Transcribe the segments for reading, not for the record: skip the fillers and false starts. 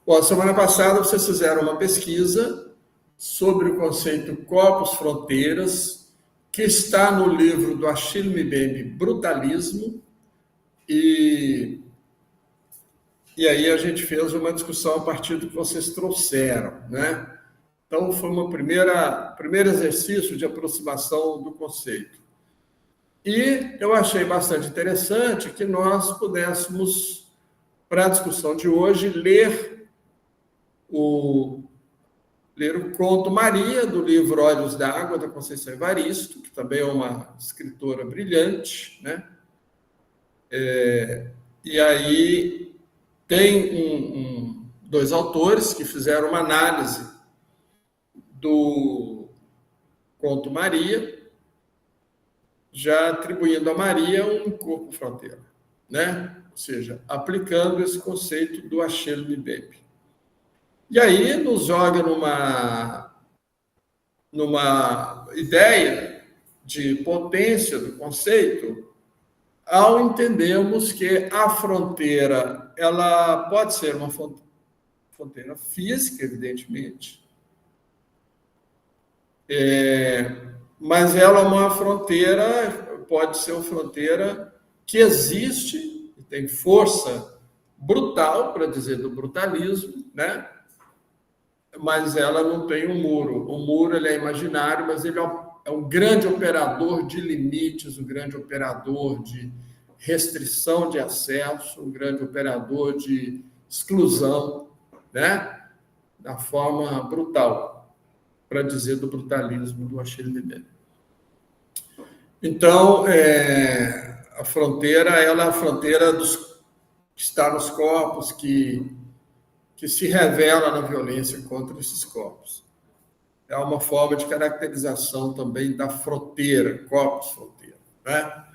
Bom, semana passada vocês fizeram uma pesquisa sobre o conceito corpos fronteiras, que está no livro do Achille Mbembe, Brutalismo, e aí a gente fez uma discussão a partir do que vocês trouxeram, né? Então, foi um primeiro exercício de aproximação do conceito. E eu achei bastante interessante que nós pudéssemos, para a discussão de hoje, ler o conto Maria, do livro Olhos d'Água, da Conceição Evaristo, que também é uma escritora brilhante, né? E aí tem dois autores que fizeram uma análise do conto Maria, já atribuindo a Maria um corpo fronteira, né? Ou seja, aplicando esse conceito do Achille Mbembe. E aí nos joga numa ideia de potência do conceito, ao entendermos que a fronteira ela pode ser uma fronteira física, evidentemente, mas ela é uma fronteira, pode ser uma fronteira que existe e tem força brutal, para dizer do brutalismo, né? Mas ela não tem um muro. O muro ele é imaginário, mas ele é um grande operador de limites, um grande operador de restrição de acesso, um grande operador de exclusão, né? Da forma brutal, para dizer do brutalismo do Achille Mbembe. Então, a fronteira, ela é a fronteira que está nos corpos, que se revela na violência contra esses corpos. É uma forma de caracterização também da fronteira, corpos-fronteira, né?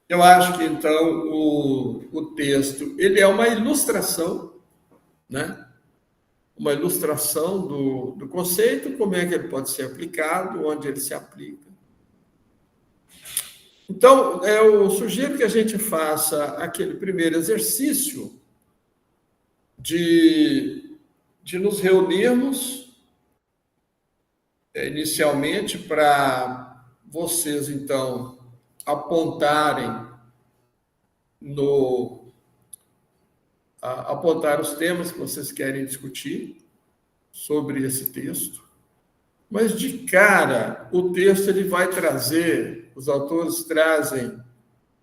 Eu acho que, então, o texto ele é uma ilustração, né? Uma ilustração do conceito, como é que ele pode ser aplicado, onde ele se aplica. Então, eu sugiro que a gente faça aquele primeiro exercício de nos reunirmos inicialmente para vocês, então, apontar os temas que vocês querem discutir sobre esse texto. Mas, de cara, o texto ele vai trazer, os autores trazem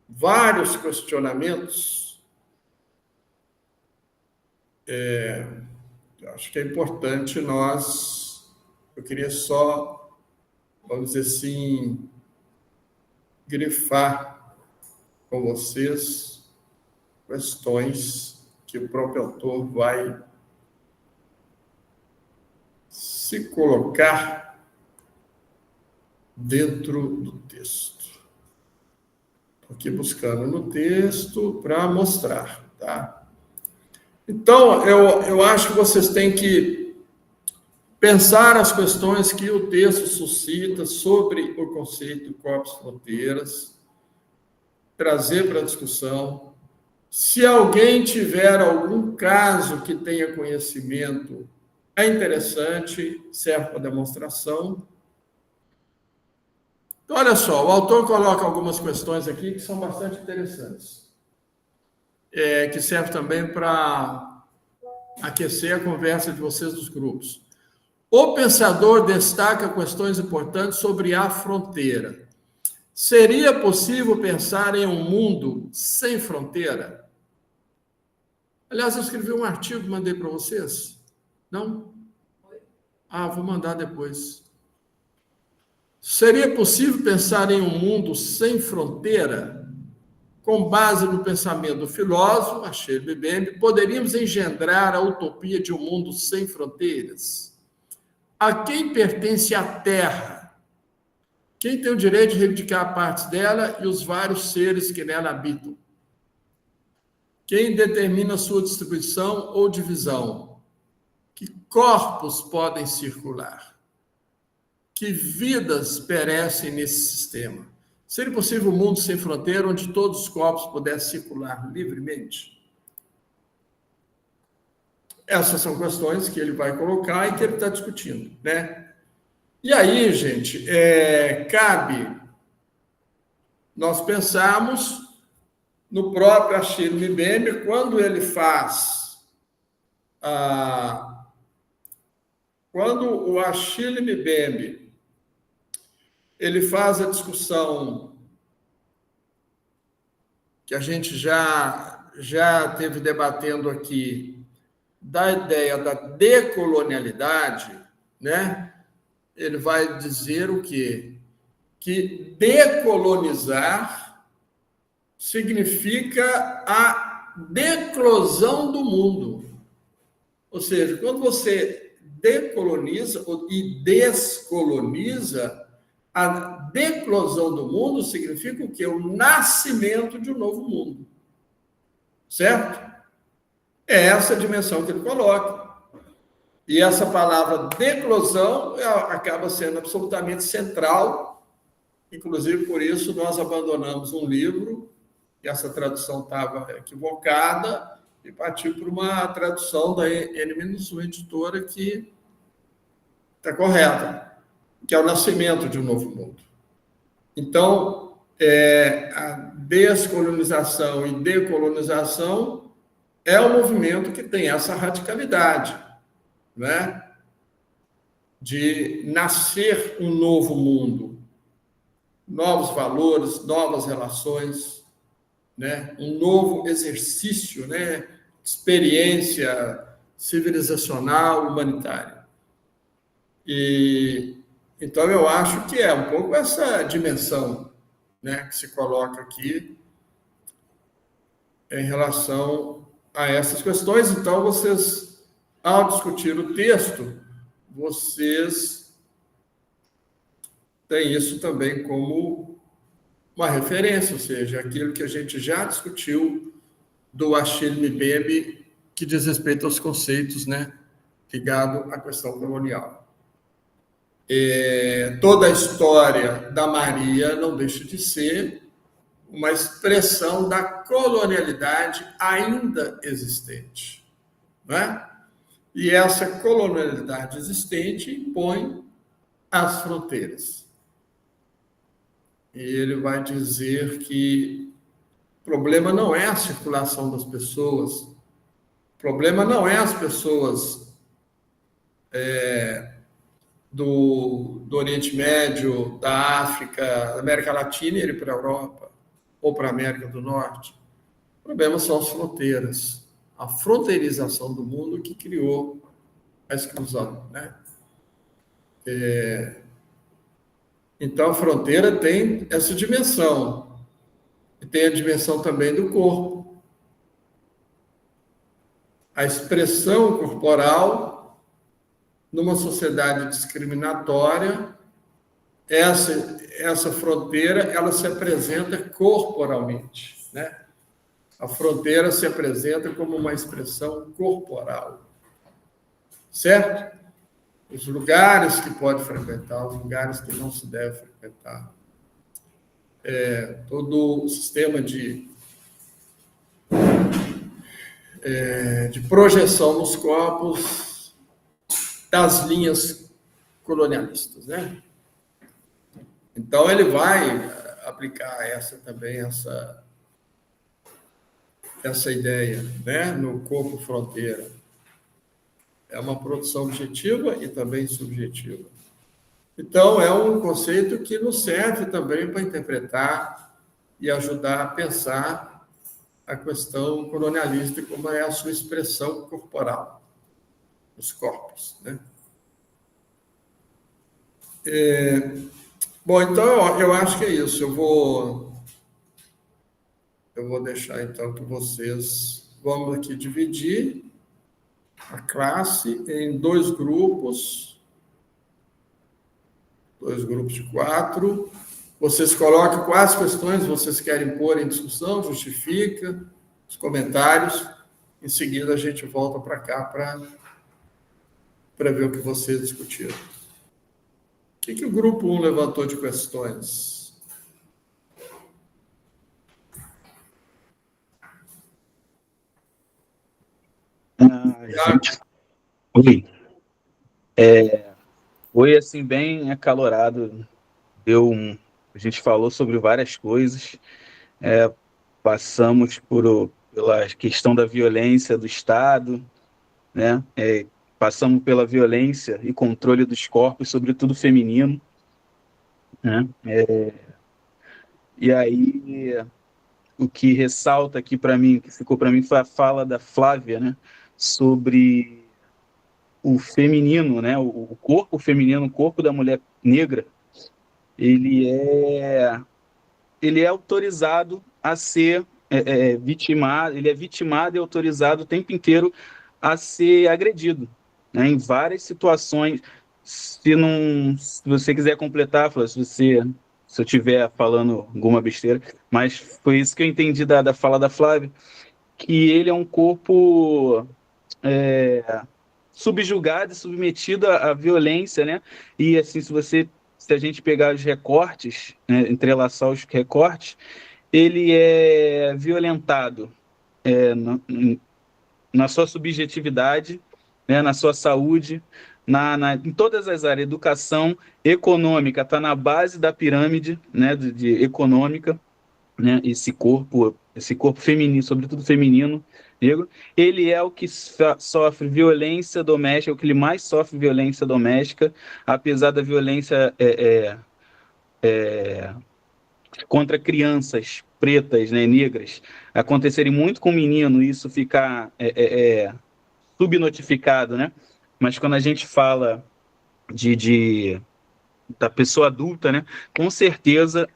vários questionamentos. Acho que é importante eu queria só, vamos dizer assim, grifar com vocês questões que o próprio autor vai se colocar dentro do texto. Estou aqui buscando no texto para mostrar, tá? Então, eu acho que vocês têm que pensar as questões que o texto suscita sobre o conceito de corpos-fronteiras, trazer para a discussão. Se alguém tiver algum caso que tenha conhecimento, é interessante, serve para demonstração. Então, olha só, o autor coloca algumas questões aqui que são bastante interessantes. Que serve também para aquecer a conversa de vocês dos grupos. O pensador destaca questões importantes sobre a fronteira. Seria possível pensar em um mundo sem fronteira? Aliás, eu escrevi um artigo, mandei para vocês. Não? Vou mandar depois. Seria possível pensar em um mundo sem fronteira? Com base no pensamento do filósofo Achille Mbembe, poderíamos engendrar a utopia de um mundo sem fronteiras? A quem pertence a Terra? Quem tem o direito de reivindicar partes dela e os vários seres que nela habitam? Quem determina sua distribuição ou divisão? Que corpos podem circular? Que vidas perecem nesse sistema? Seria possível um mundo sem fronteira, onde todos os corpos pudessem circular livremente? essas são questões que ele vai colocar e que ele está discutindo, né? E aí, gente, cabe nós pensarmos no próprio Achille Mbembe, quando ele faz quando o Achille Mbembe ele faz a discussão que a gente já teve debatendo aqui da ideia da decolonialidade, né? Ele vai dizer o quê? Que decolonizar significa a declosão do mundo. Ou seja, quando você decoloniza e descoloniza, a declosão do mundo significa o quê? O nascimento de um novo mundo. Certo? É essa a dimensão que ele coloca. E essa palavra declosão acaba sendo absolutamente central. Inclusive, por isso, nós abandonamos um livro, que essa tradução estava equivocada, e partiu para uma tradução da N-1, editora, que está correta, que é o nascimento de um novo mundo. Então, a descolonização e decolonização é um movimento que tem essa radicalidade, né? De nascer um novo mundo, novos valores, novas relações, né? Um novo exercício, né? Experiência civilizacional, humanitária. E então eu acho que é um pouco essa dimensão, né, que se coloca aqui em relação a essas questões. Então, vocês, ao discutir o texto, vocês têm isso também como uma referência, ou seja, aquilo que a gente já discutiu do Achille Mbembe, que diz respeito aos conceitos, né, ligado à questão colonial. Toda a história da Maria não deixa de ser uma expressão da colonialidade ainda existente, né? E essa colonialidade existente impõe as fronteiras. E ele vai dizer que o problema não é a circulação das pessoas, o problema não é as pessoas do Oriente Médio, da África, da América Latina ir para a Europa ou para a América do Norte. O problema são as fronteiras, a fronteirização do mundo que criou a exclusão, né? Então, a fronteira tem essa dimensão, e tem a dimensão também do corpo. A expressão corporal, numa sociedade discriminatória, essa fronteira, ela se apresenta corporalmente, né? A fronteira se apresenta como uma expressão corporal, certo? Os lugares que pode frequentar, os lugares que não se deve frequentar. Todo o sistema de projeção nos corpos das linhas colonialistas, né? Então, ele vai aplicar essa ideia, né, no corpo fronteira. É uma produção objetiva e também subjetiva. Então, é um conceito que nos serve também para interpretar e ajudar a pensar a questão colonialista, como é a sua expressão corporal, os corpos, né? Bom, então, eu acho que é isso. Eu vou deixar, então, que vocês... Vamos aqui dividir a classe em dois grupos de 4. Vocês colocam quais questões vocês querem pôr em discussão, justifica os comentários. Em seguida, a gente volta para cá para ver o que vocês discutiram. O que o grupo 1 levantou de questões? Gente, oi. Foi assim bem acalorado. A gente falou sobre várias coisas. Passamos pela questão da violência do Estado, né? Passamos pela violência e controle dos corpos, sobretudo feminino, né? E aí o que ressalta aqui para mim, que ficou para mim, foi a fala da Flávia, né? Sobre o feminino, né? O corpo feminino, o corpo da mulher negra, ele é ele é autorizado a ser vitimado, ele é vitimado e autorizado o tempo inteiro a ser agredido, né, em várias situações. Se você quiser completar, Flávio, se eu estiver falando alguma besteira, mas foi isso que eu entendi da fala da Flávia, que ele é um corpo subjugado e submetido à violência, né? E assim, se a gente pegar os recortes, né, entrelaçar os recortes, ele é violentado é, na, na sua subjetividade, né, na sua saúde, em todas as áreas, educação, econômica, está na base da pirâmide, né, de econômica, né, esse corpo feminino, sobretudo feminino, negro, ele é o que sofre violência doméstica, é o que ele mais sofre violência doméstica, apesar da violência contra crianças pretas, né, negras, acontecerem muito com o menino, isso ficar subnotificado, né? Mas quando a gente fala de da pessoa adulta, né? Com certeza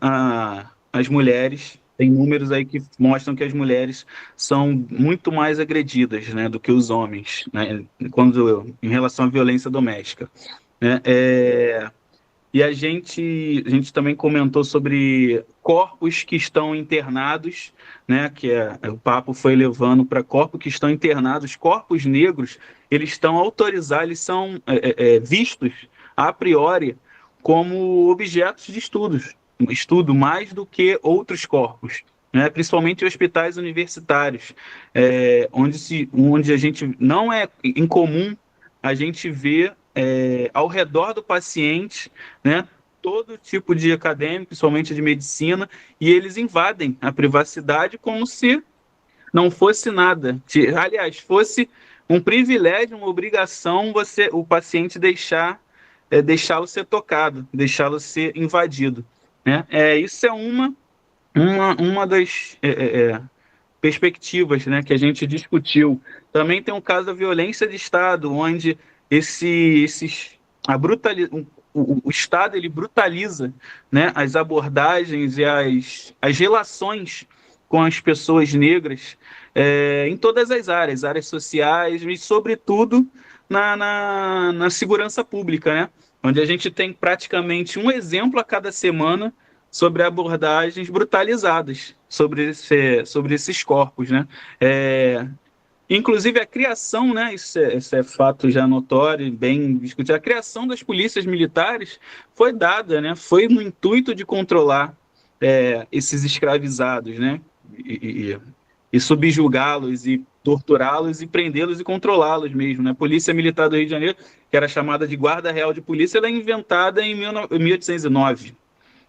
as mulheres tem números aí que mostram que as mulheres são muito mais agredidas, né, do que os homens, né, em relação à violência doméstica, né? E a gente também comentou sobre corpos que estão internados, né? O papo foi levando para corpos que estão internados, corpos negros, eles estão autorizados, eles são vistos a priori como objetos de estudo mais do que outros corpos, né? Principalmente em hospitais universitários, onde a gente não é incomum a gente ver ao redor do paciente, né, todo tipo de acadêmico, principalmente de medicina, e eles invadem a privacidade como se não fosse nada. Aliás, fosse um privilégio, uma obrigação o paciente deixá-lo ser tocado, deixá-lo ser invadido, né? Isso é uma das perspectivas, né, que a gente discutiu. Também tem um caso da violência de Estado, onde esse, esses, a brutali, o Estado ele brutaliza, né, as abordagens e as relações com as pessoas negras em todas as áreas sociais e, sobretudo, na segurança pública, né, onde a gente tem praticamente um exemplo a cada semana sobre abordagens brutalizadas sobre esses corpos, né? Inclusive a criação, né? Isso é fato já notório, bem discutido. A criação das polícias militares foi dada, né? Foi no intuito de controlar esses escravizados, né? E, e subjugá-los e torturá-los e prendê-los e controlá-los mesmo, né? A Polícia Militar do Rio de Janeiro, que era chamada de Guarda Real de Polícia, ela é inventada em 1809.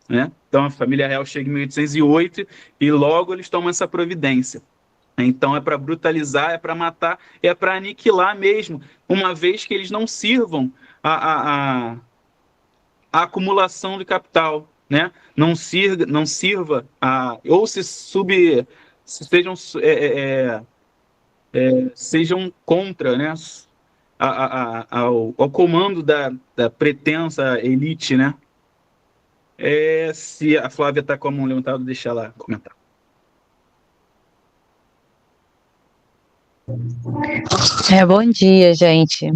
Né? Então a família real chega em 1808 e logo eles tomam essa providência. Então é para brutalizar, é para matar, é para aniquilar mesmo, uma vez que eles não sirvam a acumulação de capital, né? Não sirva ou se sejam contra, né? Ao comando da pretensa elite, né? Se a Flávia está com a mão levantada, deixa ela comentar. Bom dia, gente.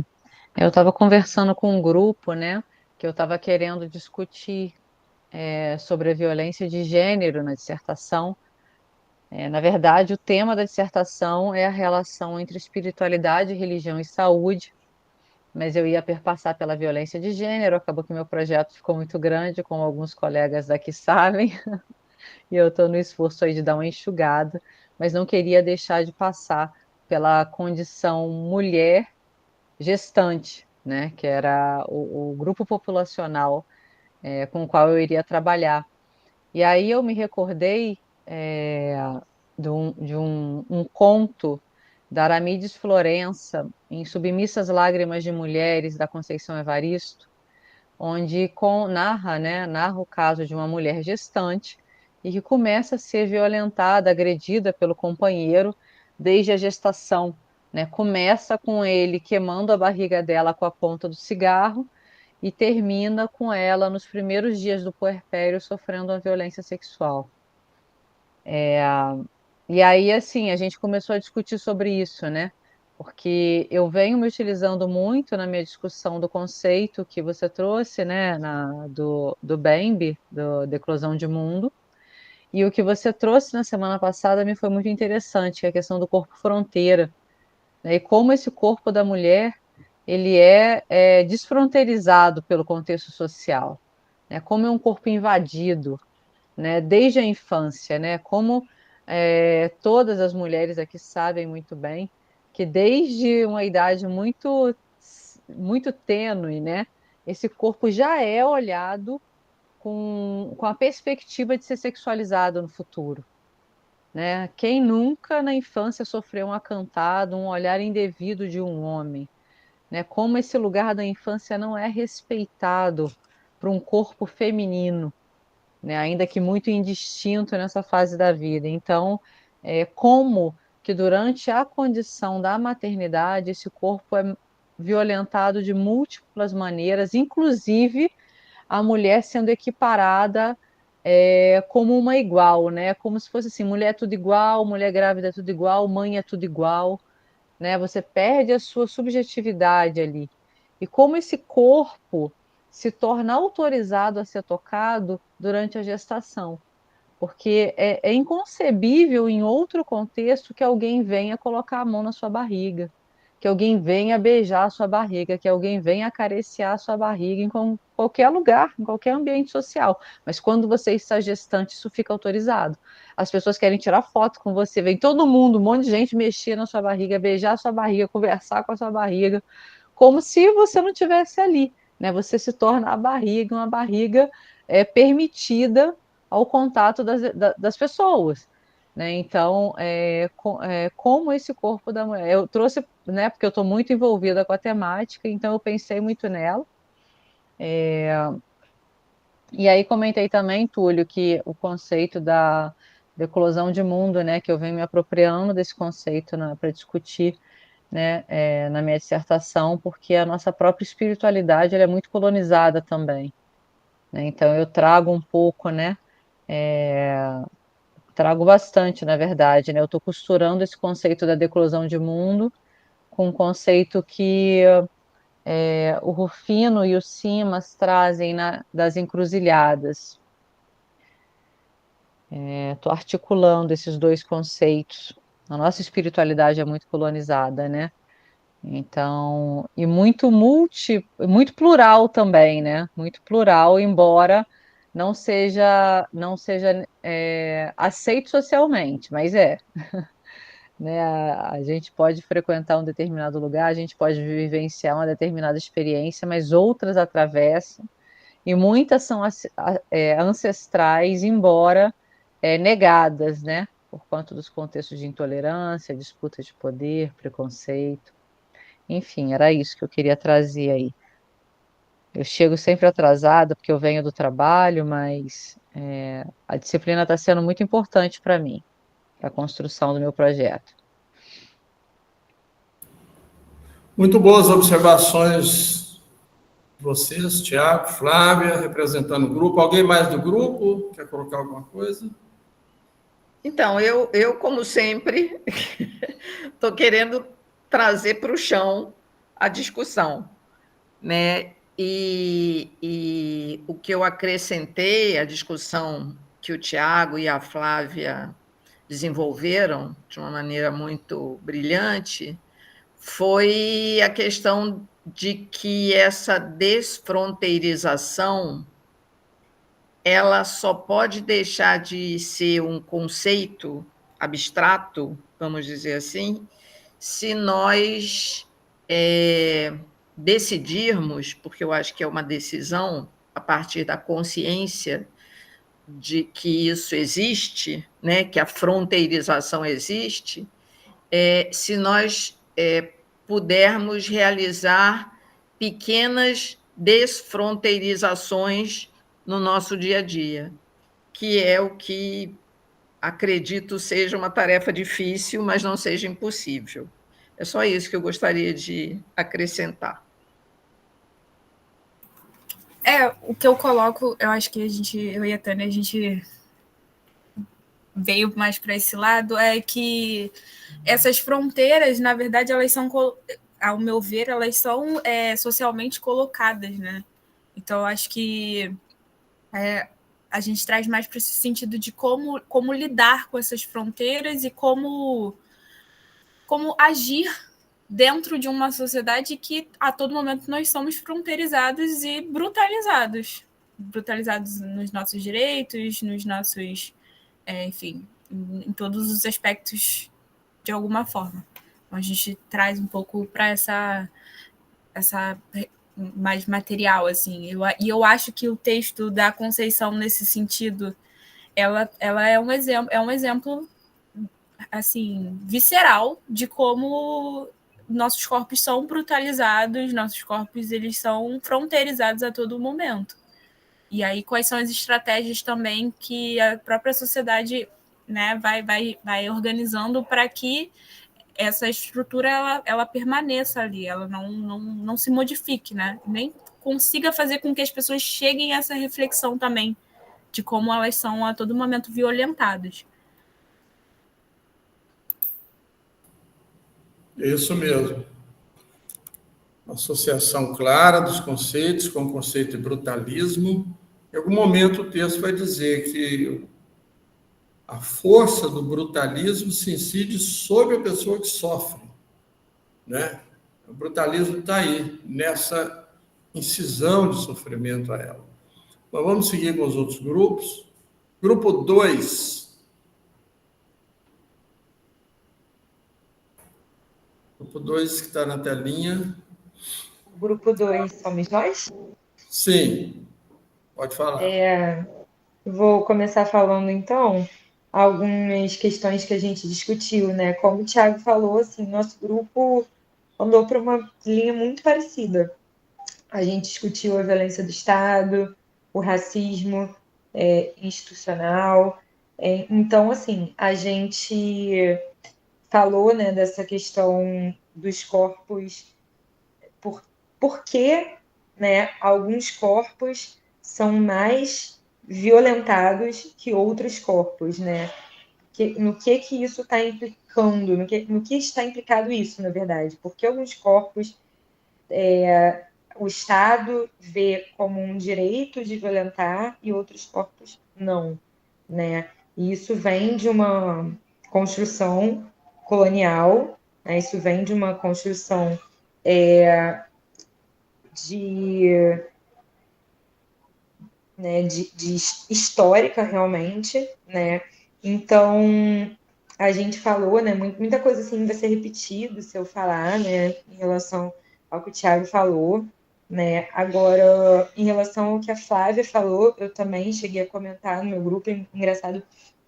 Eu estava conversando com um grupo, né, que eu estava querendo discutir sobre a violência de gênero na dissertação. Na verdade, o tema da dissertação é a relação entre espiritualidade, religião e saúde, mas eu ia perpassar pela violência de gênero, acabou que meu projeto ficou muito grande, como alguns colegas daqui sabem, e eu estou no esforço aí de dar uma enxugada, mas não queria deixar de passar pela condição mulher gestante, né, que era o grupo populacional com o qual eu iria trabalhar. E aí eu me recordei de um conto da Aramides Florença, em Submissas Lágrimas de Mulheres, da Conceição Evaristo, onde narra o caso de uma mulher gestante e que começa a ser violentada, agredida pelo companheiro desde a gestação, né? Começa com ele queimando a barriga dela com a ponta do cigarro e termina com ela nos primeiros dias do puerpério sofrendo uma violência sexual. E aí, assim, a gente começou a discutir sobre isso, né? Porque eu venho me utilizando muito na minha discussão do conceito que você trouxe, né, do Bembe, da eclosão de mundo, e o que você trouxe na semana passada me foi muito interessante, que é a questão do corpo fronteira, né, e como esse corpo da mulher, ele é desfronteirizado pelo contexto social, né, como é um corpo invadido, né, desde a infância, né, como todas as mulheres aqui sabem muito bem que desde uma idade muito tênue, né, esse corpo já é olhado com a perspectiva de ser sexualizado no futuro, né? Quem nunca na infância sofreu um acantado, um olhar indevido de um homem, né? Como esse lugar da infância não é respeitado para um corpo feminino, né? Ainda que muito indistinto nessa fase da vida. Então, como que durante a condição da maternidade esse corpo é violentado de múltiplas maneiras, inclusive a mulher sendo equiparada como uma igual, né? Como se fosse assim, mulher é tudo igual, mulher grávida é tudo igual, mãe é tudo igual, né? Você perde a sua subjetividade ali. E como esse corpo se torna autorizado a ser tocado durante a gestação. Porque é inconcebível em outro contexto que alguém venha colocar a mão na sua barriga, que alguém venha beijar a sua barriga, que alguém venha acariciar a sua barriga em qualquer lugar, em qualquer ambiente social. Mas quando você está gestante, isso fica autorizado. As pessoas querem tirar foto com você, vem todo mundo, um monte de gente mexer na sua barriga, beijar a sua barriga, conversar com a sua barriga, como se você não tivesse ali, né? Você se torna a barriga, uma barriga permitida ao contato das pessoas, né? Então, como esse corpo da mulher, eu trouxe, né? Porque eu estou muito envolvida com a temática, então eu pensei muito nela. E aí comentei também, Túlio, que o conceito da eclosão de mundo, né? Que eu venho me apropriando desse conceito para discutir, né, na minha dissertação, porque a nossa própria espiritualidade ela é muito colonizada também, né? Então eu trago um pouco, né, trago bastante, na verdade, né? Eu estou costurando esse conceito da declusão de mundo com um conceito que o Rufino e o Simas trazem das encruzilhadas. Estou articulando esses dois conceitos. A nossa espiritualidade é muito colonizada, né? Então, e muito plural também, né? Muito plural, embora não seja aceito socialmente, mas né? A gente pode frequentar um determinado lugar, a gente pode vivenciar uma determinada experiência, mas outras atravessam, e muitas são ancestrais, embora negadas, né? Por conta dos contextos de intolerância, disputa de poder, preconceito. Enfim, era isso que eu queria trazer aí. Eu chego sempre atrasada porque eu venho do trabalho, mas a disciplina está sendo muito importante para mim, para a construção do meu projeto. Muito boas observações de vocês, Tiago, Flávia, representando o grupo. Alguém mais do grupo quer colocar alguma coisa? Então, como sempre, estou querendo trazer para o chão a discussão, né? E o que eu acrescentei à discussão que o Tiago e a Flávia desenvolveram de uma maneira muito brilhante foi a questão de que essa desfronteirização ela só pode deixar de ser um conceito abstrato, vamos dizer assim, se nós decidirmos, porque eu acho que é uma decisão a partir da consciência de que isso existe, né, que a fronteirização existe, se nós pudermos realizar pequenas desfronteirizações no nosso dia a dia, que é o que acredito seja uma tarefa difícil, mas não seja impossível. É só isso que eu gostaria de acrescentar. O que eu coloco, eu acho que eu e a Tânia, a gente veio mais para esse lado, é que essas fronteiras, na verdade, elas são, ao meu ver, elas são socialmente colocadas, né? Então, eu acho que a gente traz mais para esse sentido de como lidar com essas fronteiras e como agir dentro de uma sociedade que a todo momento nós somos fronteirizados e brutalizados nos nossos direitos, nos nossos, enfim, em todos os aspectos de alguma forma. Então, a gente traz um pouco para essa mais material, assim. Eu acho que o texto da Conceição, nesse sentido, ela é um exemplo assim, visceral de como nossos corpos são brutalizados, nossos corpos eles são fronteirizados a todo momento. E aí, quais são as estratégias também que a própria sociedade, né, vai organizando para que essa estrutura ela permaneça ali, ela não se modifique, né? Nem consiga fazer com que as pessoas cheguem a essa reflexão também de como elas são a todo momento violentadas. Isso mesmo. Uma associação clara dos conceitos com o conceito de brutalismo. Em algum momento o texto vai dizer que a força do brutalismo se incide sobre a pessoa que sofre, né? O brutalismo está aí, nessa incisão de sofrimento a ela. Mas vamos seguir com os outros grupos. Grupo 2. Grupo 2 que está na telinha. Grupo 2 somos nós? Sim, pode falar. Vou começar falando, então, algumas questões que a gente discutiu, né? Como o Thiago falou, assim, nosso grupo andou para uma linha muito parecida. A gente discutiu a violência do Estado, o racismo institucional. Então, assim, a gente falou, né, dessa questão dos corpos, por que, né, alguns corpos são mais violentados que outros corpos, né? No que isso está implicando, no que está implicado isso, na verdade? Porque alguns corpos o Estado vê como um direito de violentar e outros corpos não, né? E isso vem de uma construção colonial, né? Isso vem de uma construção de histórica realmente, né? Então a gente falou, né? Muita coisa assim vai ser repetido se eu falar, né? Em relação ao que o Thiago falou, né? Agora, em relação ao que a Flávia falou, eu também cheguei a comentar no meu grupo, engraçado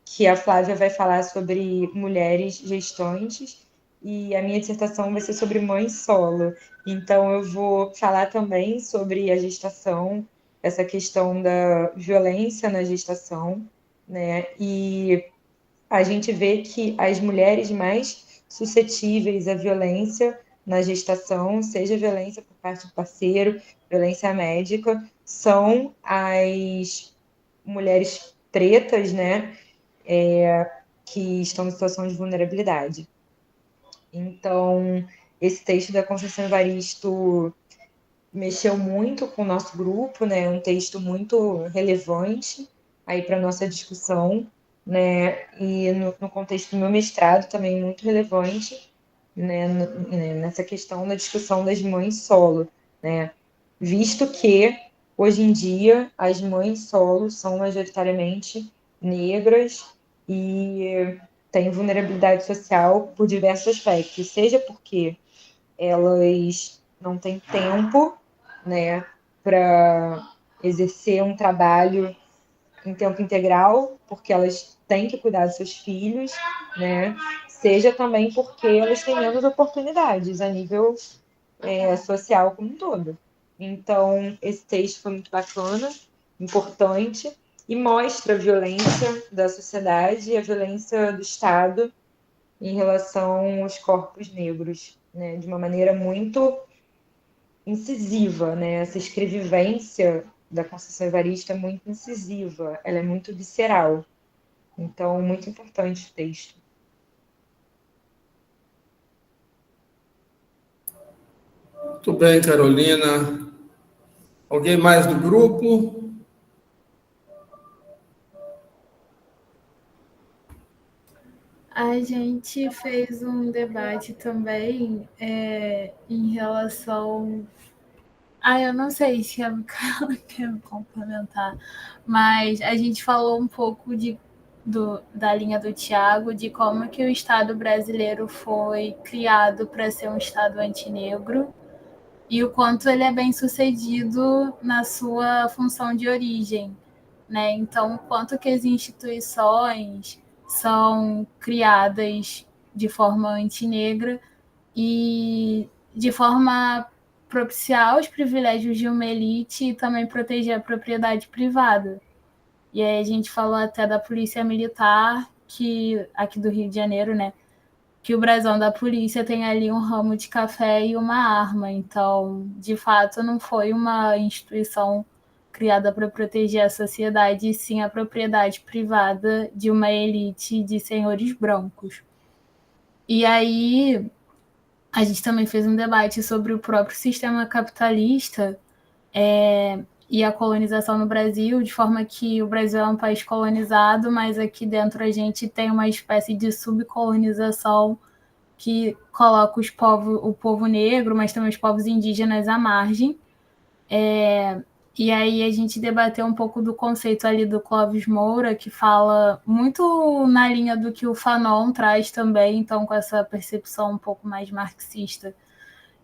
que a Flávia vai falar sobre mulheres gestantes e a minha dissertação vai ser sobre mãe solo. Então, eu vou falar também sobre a gestação, essa questão da violência na gestação, né? E a gente vê que as mulheres mais suscetíveis à violência na gestação, seja violência por parte do parceiro, violência médica, são as mulheres pretas, né? Que estão em situação de vulnerabilidade. Então, esse texto da Conceição Evaristo mexeu muito com o nosso grupo, né? Um texto muito relevante aí para a nossa discussão, né? E no contexto do meu mestrado também muito relevante, né? Nessa questão da discussão das mães solo, né? Visto que hoje em dia as mães solo são majoritariamente negras e têm vulnerabilidade social por diversos aspectos, seja porque elas não têm tempo, né, para exercer um trabalho em tempo integral, porque elas têm que cuidar dos seus filhos, né, seja também porque elas têm menos oportunidades a nível social como um todo. Então, esse texto foi muito bacana, importante, e mostra a violência da sociedade e a violência do Estado em relação aos corpos negros, né, de uma maneira muito incisiva, né? Essa escrevivência da Conceição Evaristo é muito incisiva, ela é muito visceral. Então, muito importante o texto. Muito bem, Carolina. Alguém mais do grupo? A gente fez um debate também em relação. Eu não sei se a Micaela quer me complementar, mas a gente falou um pouco da linha do Tiago, de como que o Estado brasileiro foi criado para ser um Estado antinegro e o quanto ele é bem sucedido na sua função de origem, né? Então, o quanto que as instituições são criadas de forma antinegra e de forma a propiciar os privilégios de uma elite e também proteger a propriedade privada. E aí a gente falou até da polícia militar, que aqui do Rio de Janeiro, né? Que o brasão da polícia tem ali um ramo de café e uma arma. Então, de fato, não foi uma instituição criada para proteger a sociedade, e sim a propriedade privada de uma elite de senhores brancos. E aí, a gente também fez um debate sobre o próprio sistema capitalista e a colonização no Brasil, de forma que o Brasil é um país colonizado, mas aqui dentro a gente tem uma espécie de subcolonização que coloca o povo negro, mas também os povos indígenas à margem. E aí a gente debateu um pouco do conceito ali do Clóvis Moura, que fala muito na linha do que o Fanon traz também, então com essa percepção um pouco mais marxista,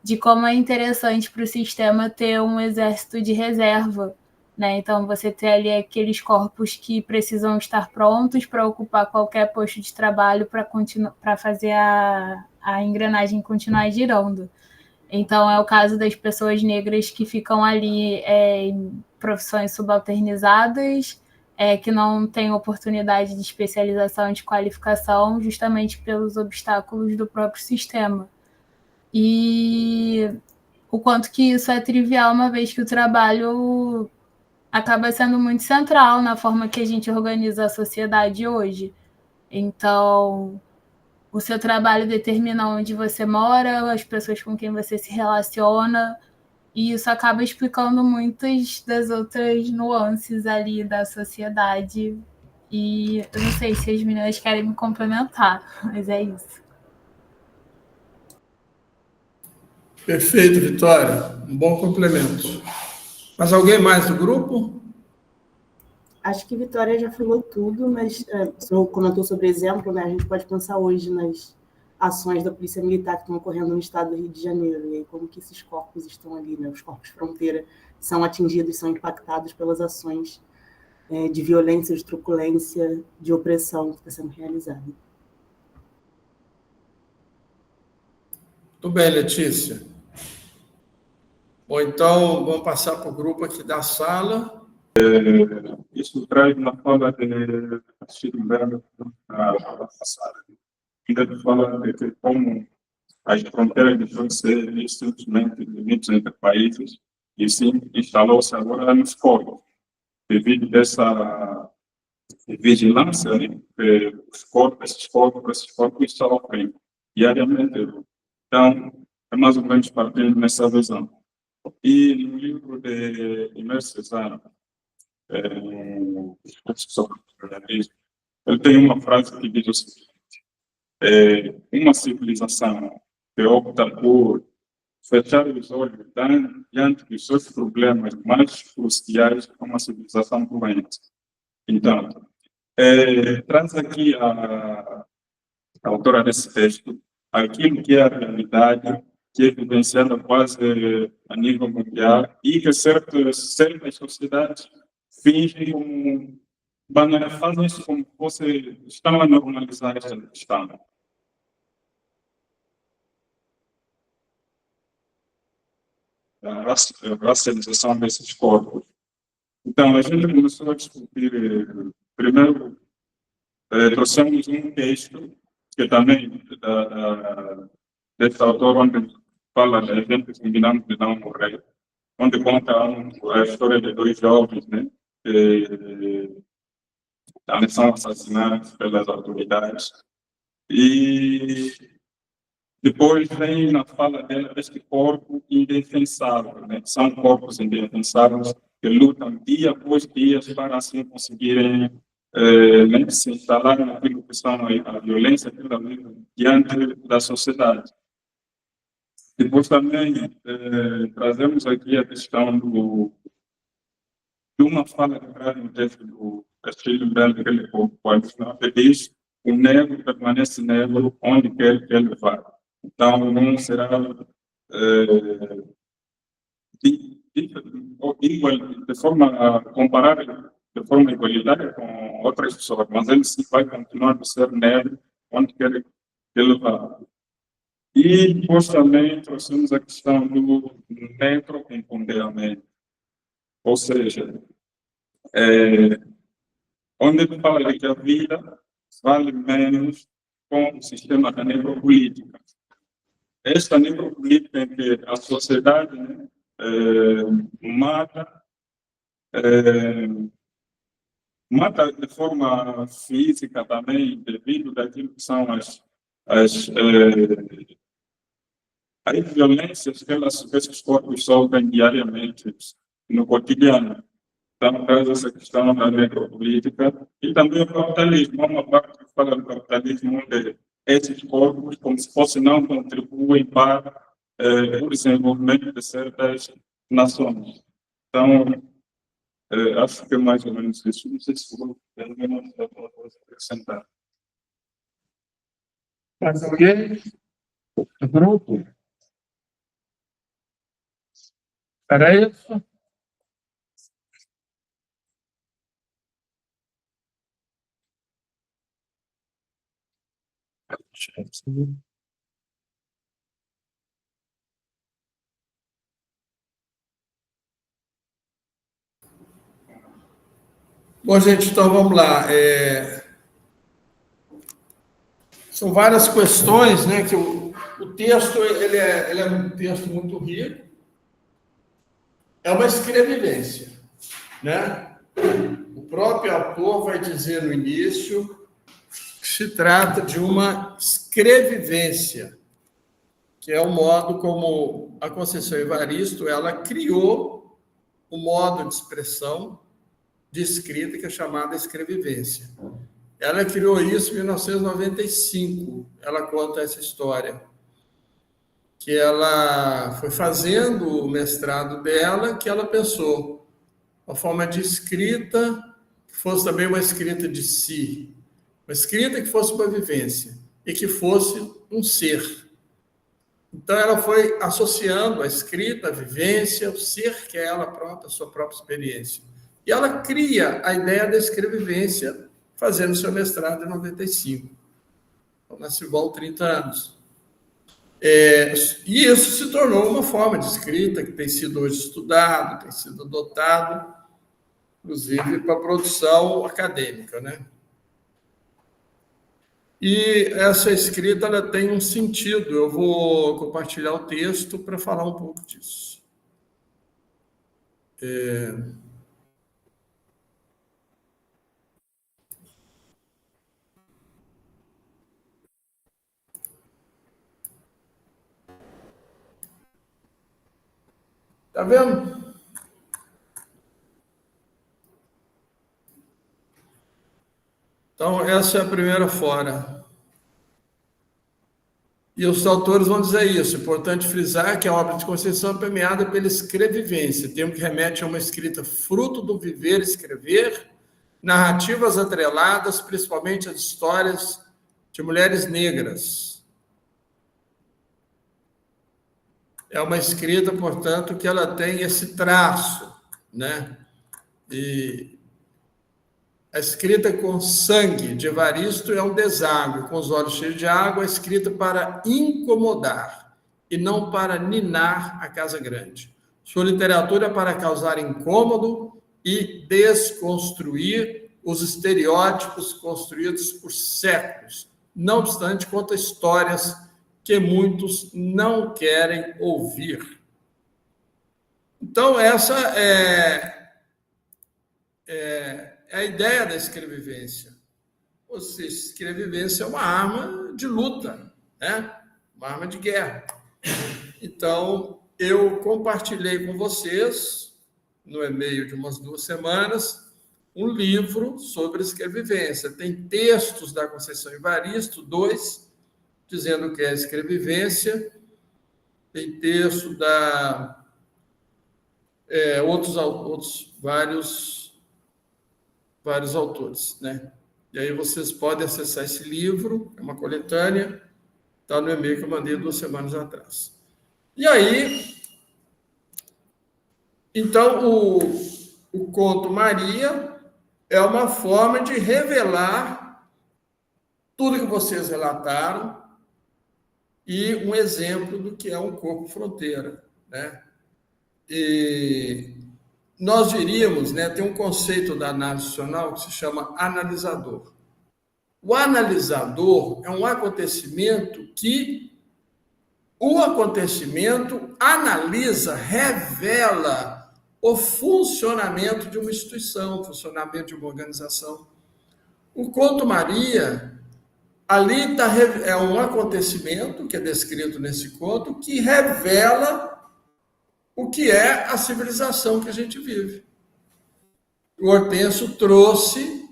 de como é interessante para o sistema ter um exército de reserva, né? Então você ter ali aqueles corpos que precisam estar prontos para ocupar qualquer posto de trabalho para fazer a engrenagem continuar girando. Então, é o caso das pessoas negras que ficam ali em profissões subalternizadas, que não têm oportunidade de especialização e de qualificação, justamente pelos obstáculos do próprio sistema. E o quanto que isso é trivial, uma vez que o trabalho acaba sendo muito central na forma que a gente organiza a sociedade hoje. Então, o seu trabalho determina onde você mora, as pessoas com quem você se relaciona, e isso acaba explicando muitas das outras nuances ali da sociedade. E eu não sei se as meninas querem me complementar, mas é isso. Perfeito, Vitória. Um bom complemento. Mas alguém mais do grupo? Acho que Vitória já falou tudo, mas o senhor comentou sobre exemplo, né? A gente pode pensar hoje nas ações da Polícia Militar que estão ocorrendo no estado do Rio de Janeiro, e aí como que esses corpos estão ali, né? Os corpos fronteira são atingidos, são impactados pelas ações de violência, de truculência, de opressão que está sendo realizada. Muito bem, Letícia. Bom, então, vamos passar para o grupo aqui da sala. Isso traz uma fala de Schillenberg passada. Ainda fala de que como as fronteiras deixam de ser simplesmente limites entre países e sim instalou-se agora nos corpos, devido a essa vigilância, né, que esses corpos sofrem diariamente. Então, é mais ou menos partindo nessa visão. E no livro de Aimé Césaire, sobre o jornalismo, ele tem uma frase que diz o seguinte: uma civilização que opta por fechar os olhos diante dos seus problemas mais cruciais é uma civilização doente. Então, traz aqui a autora desse texto, aquilo que é a realidade, que é vivenciada quase a nível mundial e que certas sociedades fingem como, fazem isso como se fosse, estão a normalizar esta questão. A racialização desses corpos. Então, a gente começou a discutir, primeiro, trouxemos um texto, que também desse autor, onde fala da gente combinando de não morrer, onde conta a história de dois jovens, né, que também são assassinados pelas autoridades. E depois vem na fala dela deste corpo indefensável, né? São corpos indefensáveis que lutam dia após dia para assim conseguirem se instalar naquilo que são a violência pela vida diante da sociedade. Depois também trazemos aqui a questão de uma fala que traz no texto do Castilho Belo, que ele diz: o negro permanece negro onde quer que ele vá. Então, não será de forma comparável, de forma igualitária com outras pessoas, mas ele sim vai continuar a ser negro onde quer que ele vá. E depois também trouxemos a questão do necroempoderamento, ou seja, onde ele fala de que a vida vale menos com o sistema da necropolítica. Esta necropolítica em que a sociedade, né, mata de forma física também, devido daquilo que são as violências que esses corpos sofrem diariamente no cotidiano. Então, traz essa questão da necropolítica e também o capitalismo. Há uma parte que fala do capitalismo onde esses corpos, como se fosse, não contribuem para o desenvolvimento de certas nações. Então, acho que é mais ou menos isso. Não sei se vou ter alguma coisa a acrescentar. Mais alguém? Grupo? Era isso? Bom, gente, então vamos lá. São várias questões, né? Que o texto ele é um texto muito rico. É uma escrevivência, né? O próprio autor vai dizer no início que se trata de uma escrevivência, que é o modo como a Conceição Evaristo ela criou um modo de expressão de escrita que é chamada escrevivência. Ela criou isso em 1995. Ela conta essa história, que ela foi fazendo o mestrado dela, que ela pensou uma forma de escrita que fosse também uma escrita de si, uma escrita que fosse uma vivência e que fosse um ser. Então, ela foi associando a escrita, a vivência, o ser, que é ela própria, a sua própria experiência. E ela cria a ideia da escrevivência fazendo seu mestrado em 95. Então, nasceu igual 30 anos. E isso se tornou uma forma de escrita que tem sido hoje estudado, tem sido adotado, inclusive para a produção acadêmica, né? E essa escrita ela tem um sentido. Eu vou compartilhar o texto para falar um pouco disso. Tá vendo? Então, essa é a primeira fora. E os autores vão dizer isso. É importante frisar que a obra de Conceição é permeada pela escrevivência, termo que remete a uma escrita fruto do viver e escrever, narrativas atreladas, principalmente as histórias de mulheres negras. É uma escrita, portanto, que ela tem esse traço, né? E a escrita com sangue de Evaristo é um deságue, com os olhos cheios de água, é escrita para incomodar e não para ninar a casa grande. Sua literatura é para causar incômodo e desconstruir os estereótipos construídos por séculos. Não obstante, conta histórias que muitos não querem ouvir. Então, essa é a ideia da escrevivência. Ou seja, escrevivência é uma arma de luta, né? Uma arma de guerra. Então, eu compartilhei com vocês, no e-mail de umas 2 semanas, um livro sobre escrevivência. Tem textos da Conceição Evaristo, 2, dizendo que é escrevivência. Tem texto da outros vários autores, né? E aí vocês podem acessar esse livro, é uma coletânea, está no e-mail que eu mandei 2 semanas atrás. E aí, então, o conto Maria é uma forma de revelar tudo que vocês relataram e um exemplo do que é um corpo fronteira, né? E nós diríamos, né, tem um conceito da análise funcional que se chama analisador. O analisador é um acontecimento que o acontecimento analisa, revela o funcionamento de uma instituição, o funcionamento de uma organização. O conto Maria, ali é um acontecimento que é descrito nesse conto que revela o que é a civilização que a gente vive. O Hortêncio trouxe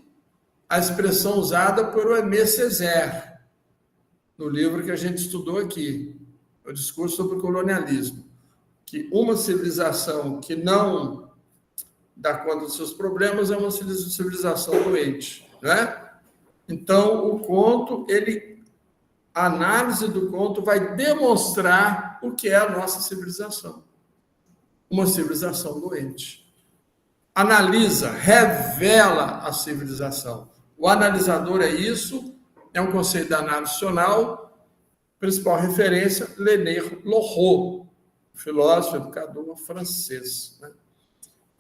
a expressão usada por Aimé Césaire, no livro que a gente estudou aqui, o discurso sobre o colonialismo, que uma civilização que não dá conta dos seus problemas é uma civilização doente, né? Então, o conto, a análise do conto vai demonstrar o que é a nossa civilização. Uma civilização doente. Analisa, revela a civilização. O analisador é isso, é um conceito da análise funcional, principal referência, René Lorrault, filósofo, educador francês, né?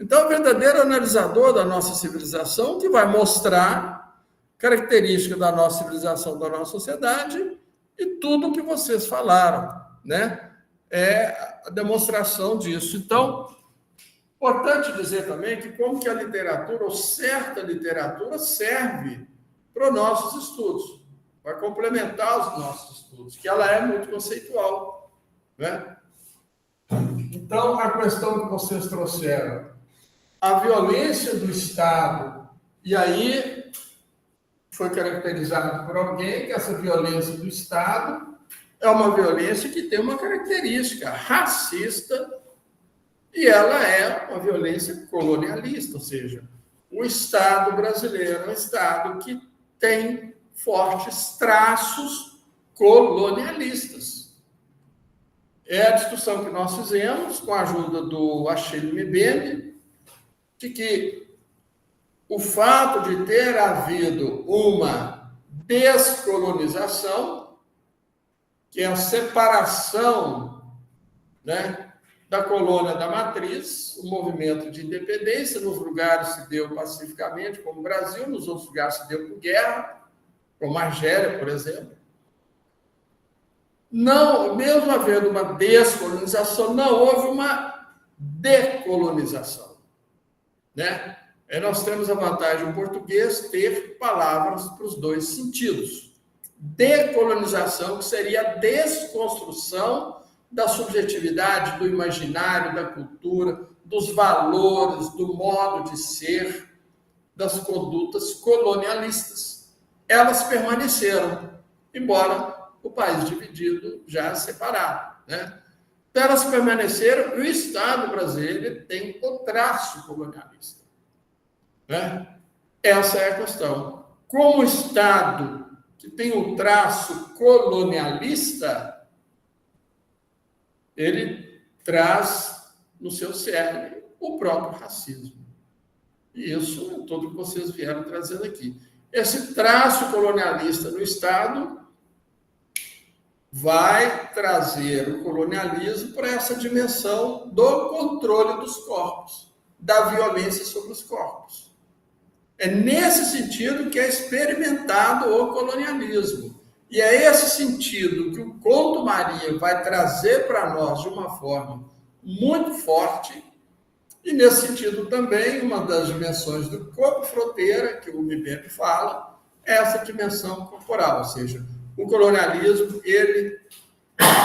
Então, o verdadeiro analisador da nossa civilização, que vai mostrar características da nossa civilização, da nossa sociedade, e tudo o que vocês falaram, né? É a demonstração disso. Então, importante dizer também que como que a literatura, ou certa literatura, serve para os nossos estudos, vai complementar os nossos estudos, que ela é muito conceitual, né? Então, a questão que vocês trouxeram, a violência do Estado, e aí foi caracterizado por alguém que essa violência do Estado é uma violência que tem uma característica racista e ela é uma violência colonialista, ou seja, o Estado brasileiro é um Estado que tem fortes traços colonialistas. É a discussão que nós fizemos com a ajuda do Achille Mbembe, de que o fato de ter havido uma descolonização, que é a separação, né, da colônia da matriz, o movimento de independência, nos lugares se deu pacificamente, como o Brasil, nos outros lugares se deu por guerra, como a Argélia, por exemplo. Não, mesmo havendo uma descolonização, não houve uma decolonização, né? Aí nós temos a vantagem do português ter palavras para os dois sentidos. Decolonização, que seria a desconstrução da subjetividade, do imaginário, da cultura, dos valores, do modo de ser, das condutas colonialistas. Elas permaneceram, embora o país dividido já separado, né? Elas permaneceram e o Estado brasileiro tem o traço colonialista, né? Essa é a questão. Como o Estado que tem um traço colonialista, ele traz no seu cerne o próprio racismo. E isso é tudo que vocês vieram trazendo aqui. Esse traço colonialista no Estado vai trazer o colonialismo para essa dimensão do controle dos corpos, da violência sobre os corpos. É nesse sentido que é experimentado o colonialismo. E é esse sentido que o Conto Maria vai trazer para nós de uma forma muito forte. E nesse sentido também, uma das dimensões do corpo fronteira, que o Mbembe fala, é essa dimensão corporal, ou seja, o colonialismo, ele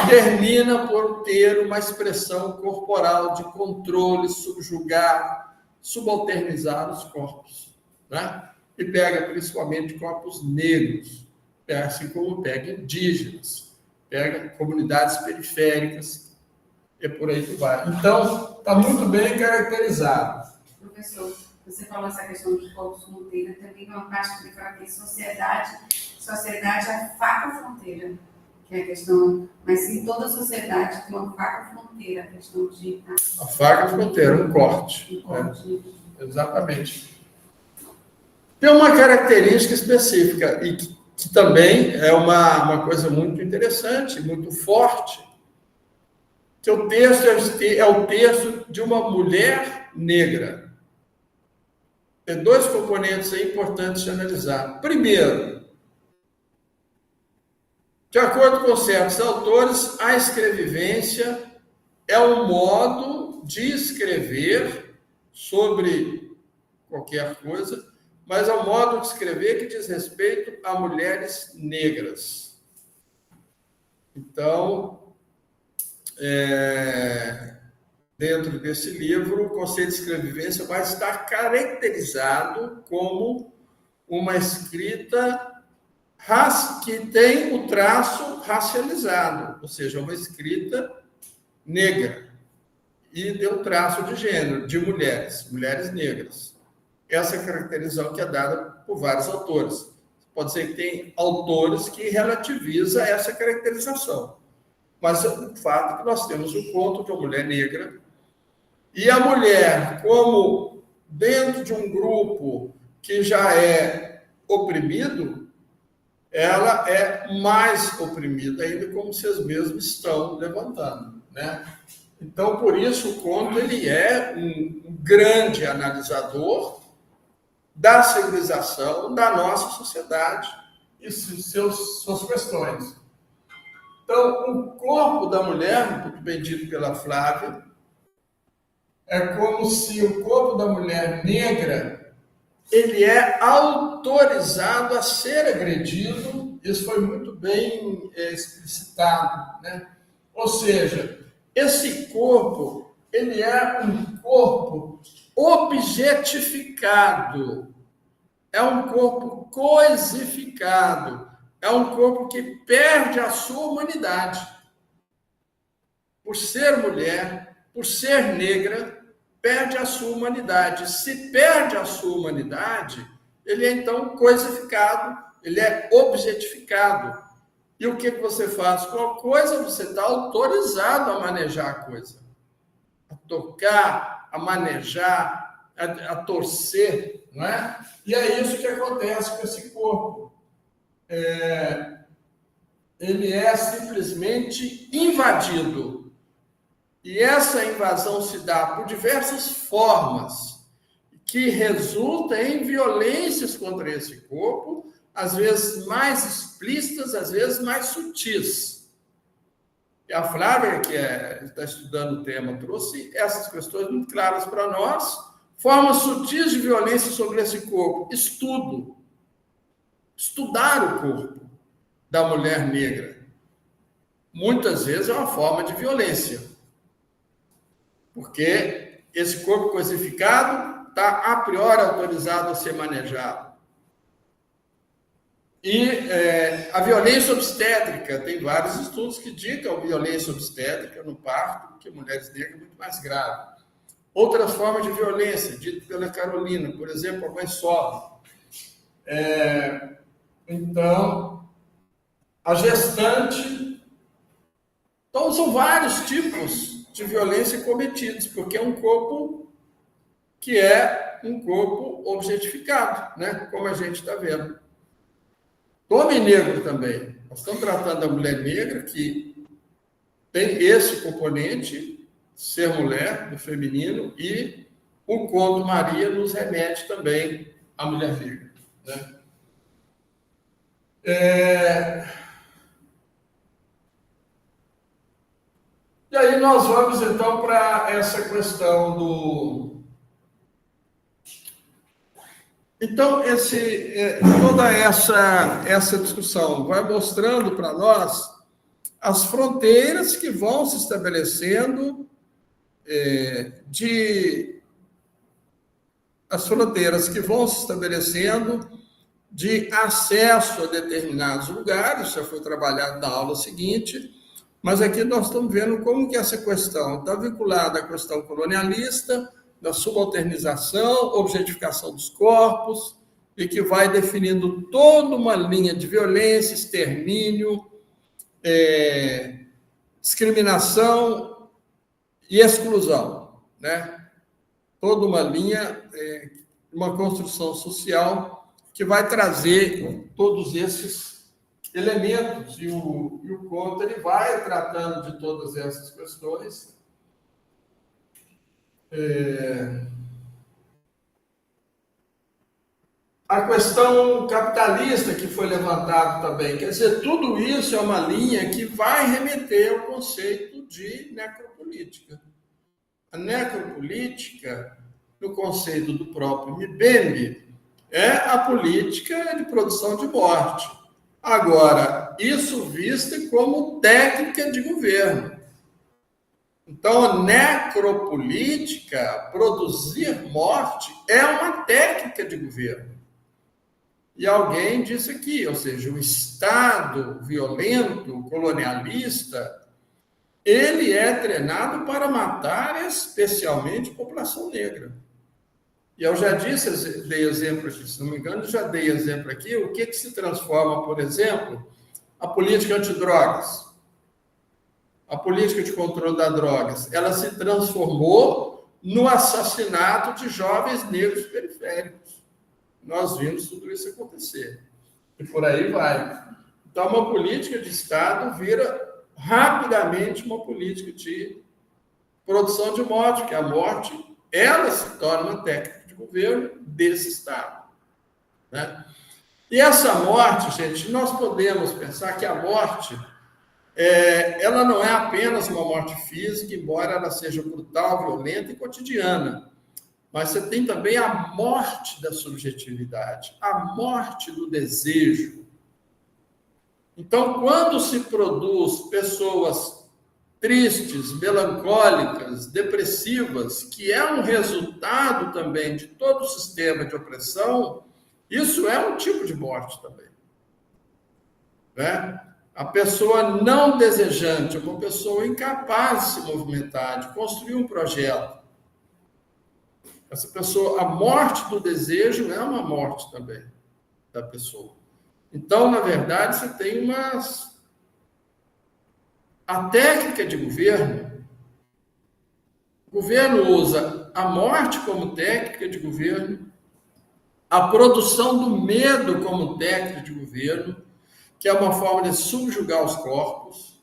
termina por ter uma expressão corporal de controle, subjugar, subalternizar os corpos, né? E pega principalmente corpos negros, assim como pega indígenas, pega comunidades periféricas, e por aí que vai. Então, está muito bem caracterizado. Professor, você falou essa questão dos corpos fronteira, também uma parte que fala que sociedade é a faca fronteira, que é a questão, mas sim toda a sociedade tem uma faca fronteira, a questão de... A faca fronteira, um corte. Um corte. Né? Exatamente. Tem uma característica específica, e que também é uma coisa muito interessante, muito forte, que o texto é o texto de uma mulher negra. Tem dois componentes aí importantes de analisar. Primeiro, de acordo com certos autores, a escrevivência é um modo de escrever sobre qualquer coisa, mas é um modo de escrever que diz respeito a mulheres negras. Então, dentro desse livro, o conceito de escrevivência vai estar caracterizado como uma escrita que tem o traço racializado, ou seja, uma escrita negra, e tem um traço de gênero, de mulheres negras. Essa é a caracterização que é dada por vários autores. Pode ser que tem autores que relativizam essa caracterização, mas o fato é que nós temos o conto de uma mulher negra, e a mulher, como dentro de um grupo que já é oprimido, ela é mais oprimida ainda, como vocês mesmos estão levantando, né? Então, por isso, o conto ele é um grande analisador da civilização, da nossa sociedade e suas questões. Então, o corpo da mulher, muito bem dito pela Flávia, é como se o corpo da mulher negra ele é autorizado a ser agredido. Isso foi muito bem explicitado, né? Ou seja, esse corpo ele é um corpo objetificado, é um corpo coisificado, é um corpo que perde a sua humanidade. Por ser mulher, por ser negra, perde a sua humanidade. Se perde a sua humanidade, ele é então coisificado, ele é objetificado. E o que você faz com a coisa? Você está autorizado a manejar a coisa, a tocar, a manejar, a torcer, não é? E é isso que acontece com esse corpo. Ele é simplesmente invadido. E essa invasão se dá por diversas formas, que resulta em violências contra esse corpo, às vezes mais explícitas, às vezes mais sutis. E a Flávia, que está estudando o tema, trouxe essas questões muito claras para nós. Formas sutis de violência sobre esse corpo. Estudar o corpo da mulher negra. Muitas vezes é uma forma de violência. Porque esse corpo coisificado está, a priori, autorizado a ser manejado. E a violência obstétrica, tem vários estudos que indicam a violência obstétrica no parto, que mulheres negras é muito mais grave. Outras formas de violência, dito pela Carolina, por exemplo, a mãe solo. Então, a gestante. Então, são vários tipos de violência cometidos, porque é um corpo que é um corpo objetificado, né? Como a gente está vendo. Do homem negro também. Nós estamos tratando da mulher negra, que tem esse componente, ser mulher, do feminino, e o conto Maria nos remete também à mulher negra, né? E aí nós vamos, então, para essa questão do... Então, toda essa discussão vai mostrando para nós as fronteiras que vão se estabelecendo de acesso a determinados lugares. Já foi trabalhado na aula seguinte, mas aqui nós estamos vendo como que essa questão está vinculada à questão colonialista, da subalternização, objetificação dos corpos, e que vai definindo toda uma linha de violência, extermínio, discriminação e exclusão, né? Toda uma linha, uma construção social que vai trazer todos esses elementos, e o conto ele vai tratando de todas essas questões. A questão capitalista que foi levantada também, quer dizer, tudo isso é uma linha que vai remeter ao conceito de necropolítica. A necropolítica, no conceito do próprio Mbembe, é a política de produção de morte. Agora, isso vista como técnica de governo. Então, a necropolítica, produzir morte, é uma técnica de governo. E alguém disse aqui, ou seja, o Estado violento, colonialista, ele é treinado para matar especialmente a população negra. E eu já disse, dei exemplo aqui, se não me engano, já dei exemplo aqui, o que se transforma, por exemplo, a política antidrogas. A política de controle das drogas, ela se transformou no assassinato de jovens negros periféricos. Nós vimos tudo isso acontecer. E por aí vai. Então, uma política de Estado vira rapidamente uma política de produção de morte, porque a morte, ela se torna uma técnica de governo desse Estado, né? E essa morte, gente, nós podemos pensar que a morte... ela não é apenas uma morte física, embora ela seja brutal, violenta e cotidiana, mas você tem também a morte da subjetividade, a morte do desejo. Então, quando se produz pessoas tristes, melancólicas, depressivas, que é um resultado também de todo o sistema de opressão, isso é um tipo de morte também, né? A pessoa não desejante, uma pessoa incapaz de se movimentar, de construir um projeto. Essa pessoa, a morte do desejo é uma morte também da pessoa. Então, na verdade, você tem a técnica de governo. O governo usa a morte como técnica de governo, a produção do medo como técnica de governo, que é uma forma de subjugar os corpos,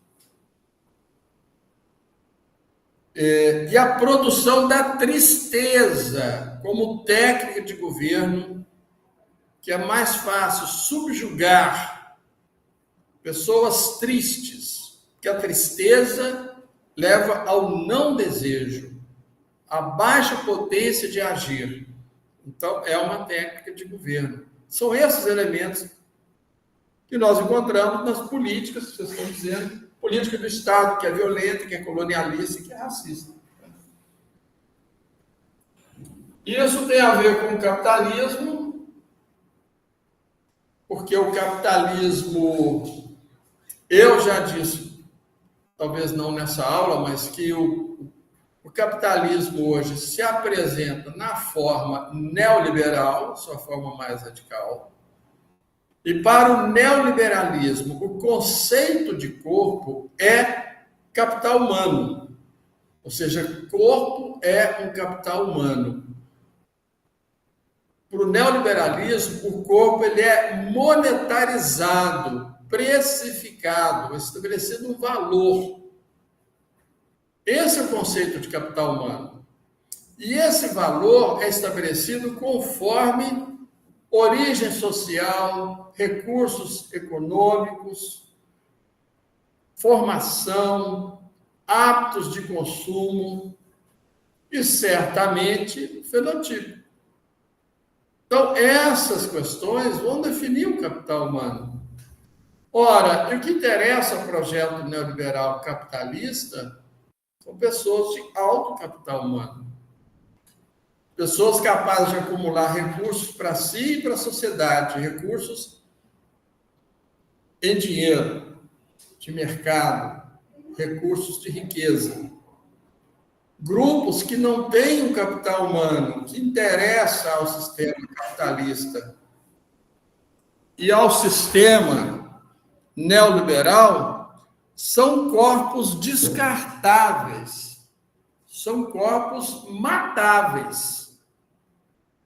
e a produção da tristeza como técnica de governo, que é mais fácil subjugar pessoas tristes, porque a tristeza leva ao não desejo, à baixa potência de agir. Então, é uma técnica de governo. São esses elementos que nós encontramos nas políticas, que vocês estão dizendo, política do Estado, que é violenta, que é colonialista e que é racista. Isso tem a ver com o capitalismo, porque o capitalismo, eu já disse, talvez não nessa aula, mas que o capitalismo hoje se apresenta na forma neoliberal, sua forma mais radical. E para o neoliberalismo, o conceito de corpo é capital humano. Ou seja, corpo é um capital humano. Para o neoliberalismo, o corpo ele é monetarizado, precificado, estabelecido um valor. Esse é o conceito de capital humano. E esse valor é estabelecido conforme origem social, recursos econômicos, formação, hábitos de consumo e, certamente, fenotipo. Então, essas questões vão definir o capital humano. Ora, e o que interessa ao projeto neoliberal capitalista são pessoas de alto capital humano. Pessoas capazes de acumular recursos para si e para a sociedade, recursos em dinheiro, de mercado, recursos de riqueza. Grupos que não têm um capital humano, que interessa ao sistema capitalista e ao sistema neoliberal, são corpos descartáveis, são corpos matáveis.